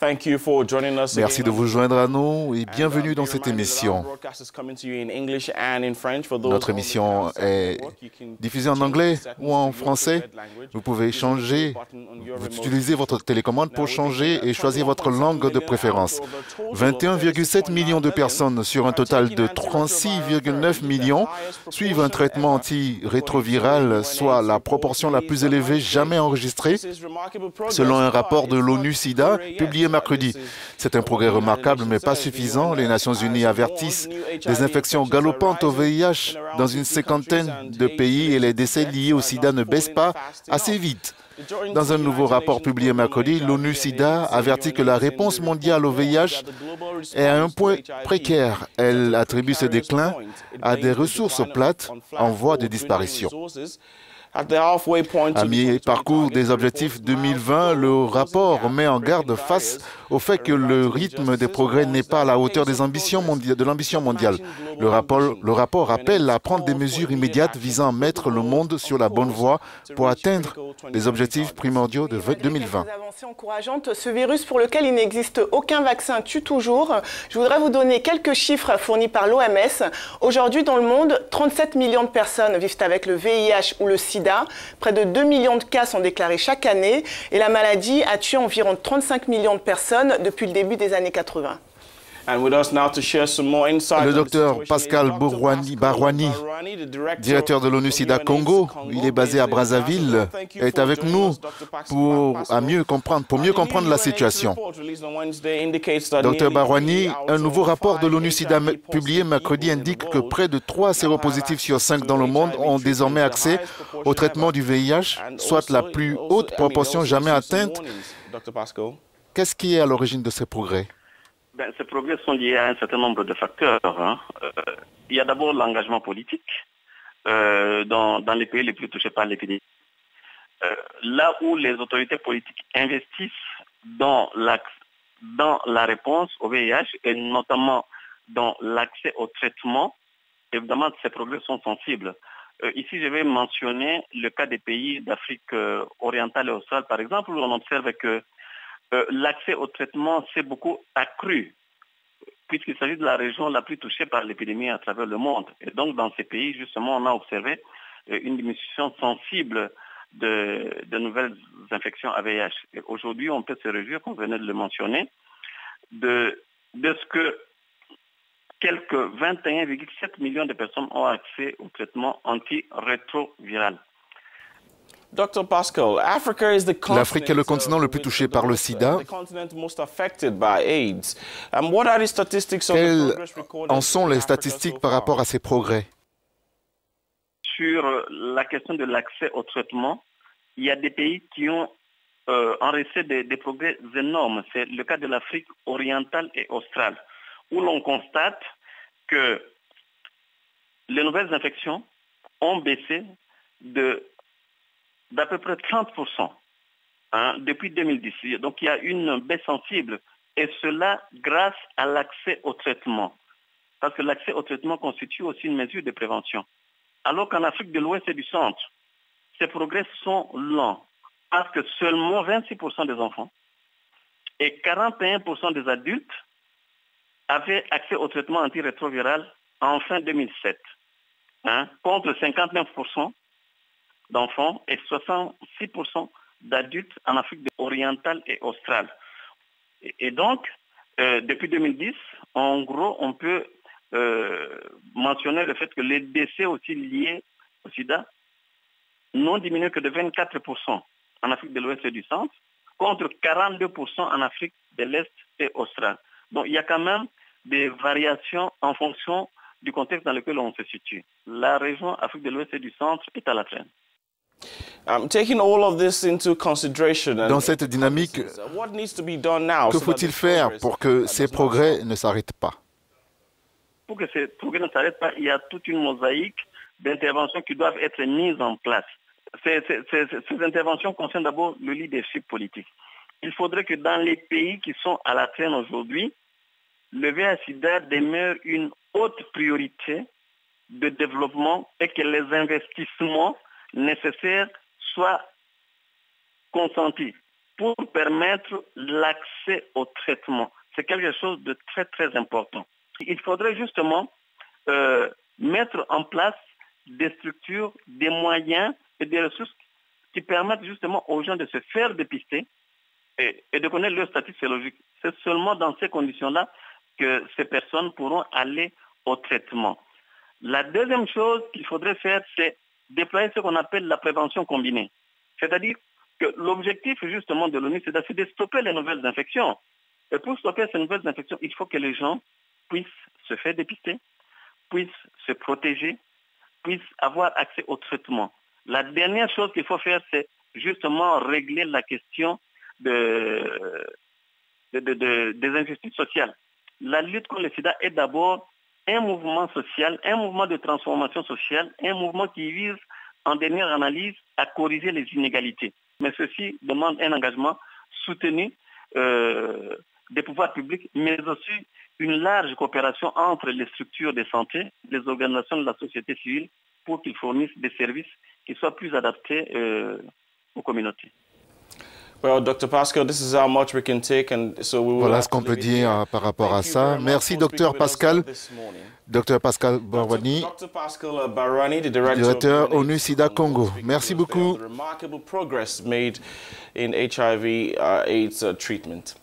Merci de vous joindre à nous et bienvenue dans cette émission. Notre émission est diffusée en anglais ou en français. Vous pouvez changer, vous utilisez votre télécommande pour changer et choisir votre langue de préférence. 21,7 millions de personnes sur un total de 36,9 millions suivent un traitement antirétroviral, soit la proportion la plus élevée jamais enregistrée, selon un rapport de l'ONU-SIDA publié mercredi. C'est un progrès remarquable, mais pas suffisant. Les Nations Unies avertissent des infections galopantes au VIH dans une cinquantaine de pays et les décès liés au sida ne baissent pas assez vite. Dans un nouveau rapport publié mercredi, l'ONU-SIDA avertit que la réponse mondiale au VIH est à un point précaire. Elle attribue ce déclin à des ressources plates en voie de disparition. À mi-parcours des objectifs 2020, le rapport met en garde face au fait que le rythme des progrès n'est pas à la hauteur de l'ambition mondiale. Le rapport appelle à prendre des mesures immédiates visant à mettre le monde sur la bonne voie pour atteindre les objectifs primordiaux de 2020. Des avancées encourageantes. Ce virus pour lequel il n'existe aucun vaccin tue toujours. Je voudrais vous donner quelques chiffres fournis par l'OMS. Aujourd'hui, dans le monde, 37 millions de personnes vivent avec le VIH ou le sida. Près de 2 millions de cas sont déclarés chaque année et la maladie a tué environ 35 millions de personnes depuis le début des années 80. Le docteur Pascal Barouani, directeur de l'ONU-SIDA Congo, il est basé à Brazzaville, est avec nous pour mieux comprendre la situation. Docteur Barouani, un nouveau rapport de l'ONU-SIDA publié mercredi indique que près de 3 séropositifs sur 5 dans le monde ont désormais accès au traitement du VIH, soit la plus haute proportion jamais atteinte. Qu'est-ce qui est à l'origine de ces progrès? Ces progrès sont liés à un certain nombre de facteurs. Il y a d'abord l'engagement politique dans les pays les plus touchés par l'épidémie. Là où les autorités politiques investissent dans la réponse au VIH et notamment dans l'accès au traitement, évidemment, ces progrès sont sensibles. Ici, je vais mentionner le cas des pays d'Afrique orientale et australe, par exemple, où on observe que l'accès au traitement s'est beaucoup accru, puisqu'il s'agit de la région la plus touchée par l'épidémie à travers le monde. Et donc, dans ces pays, justement, on a observé une diminution sensible de nouvelles infections à VIH. Et aujourd'hui, on peut se réjouir, comme venait de le mentionner, de ce que quelques 21,7 millions de personnes ont accès au traitement antirétroviral. L'Afrique est le continent le plus touché par le sida. Quelles en sont les statistiques par rapport à ces progrès? Sur la question de l'accès au traitement, il y a des pays qui ont enregistré des progrès énormes. C'est le cas de l'Afrique orientale et australe, où l'on constate que les nouvelles infections ont baissé d'à peu près 30% depuis 2010. Donc il y a une baisse sensible, et cela grâce à l'accès au traitement. Parce que l'accès au traitement constitue aussi une mesure de prévention. Alors qu'en Afrique de l'Ouest et du Centre, ces progrès sont lents, parce que seulement 26% des enfants et 41% des adultes avaient accès au traitement antirétroviral en fin 2007, contre 59% d'enfants et 66% d'adultes en Afrique orientale et australe. Et donc, depuis 2010, en gros, on peut mentionner le fait que les décès aussi liés au sida n'ont diminué que de 24% en Afrique de l'Ouest et du Centre, contre 42% en Afrique de l'Est et australe. Donc, il y a quand même des variations en fonction du contexte dans lequel on se situe. La région Afrique de l'Ouest et du Centre est à la traîne. Dans cette dynamique, que faut-il faire pour que ces progrès ne s'arrêtent pas? Pour que ces progrès ne s'arrêtent pas, il y a toute une mosaïque d'interventions qui doivent être mises en place. Ces interventions concernent d'abord le leadership politique. Il faudrait que dans les pays qui sont à la traîne aujourd'hui, le VIH-Sida demeure une haute priorité de développement et que les investissements nécessaires soient consentis. pour permettre l'accès au traitement. C'est quelque chose de très, très important. Il faudrait justement mettre en place des structures, des moyens et des ressources qui permettent justement aux gens de se faire dépister et de connaître leur statut sérologique. C'est seulement dans ces conditions-là que ces personnes pourront aller au traitement. La deuxième chose qu'il faudrait faire, c'est déployer ce qu'on appelle la prévention combinée. C'est-à-dire que l'objectif justement de l'ONU, c'est de stopper les nouvelles infections. Et pour stopper ces nouvelles infections, il faut que les gens puissent se faire dépister, puissent se protéger, puissent avoir accès au traitement. La dernière chose qu'il faut faire, c'est justement régler la question des injustices sociales. La lutte contre le sida est d'abord un mouvement social, un mouvement de transformation sociale, un mouvement qui vise, en dernière analyse, à corriger les inégalités. Mais ceci demande un engagement soutenu des pouvoirs publics, mais aussi une large coopération entre les structures de santé, les organisations de la société civile, pour qu'ils fournissent des services qui soient plus adaptés aux communautés. Well, Dr. Pascal, this is how much we can take, and so we will voilà ce qu'on peut dire par rapport à ça. Merci, Dr. Pascal. Dr. Pascal Barwani, directeur ONU SIDA Congo. Merci beaucoup. Remarkable progress made in HIV/AIDS treatment.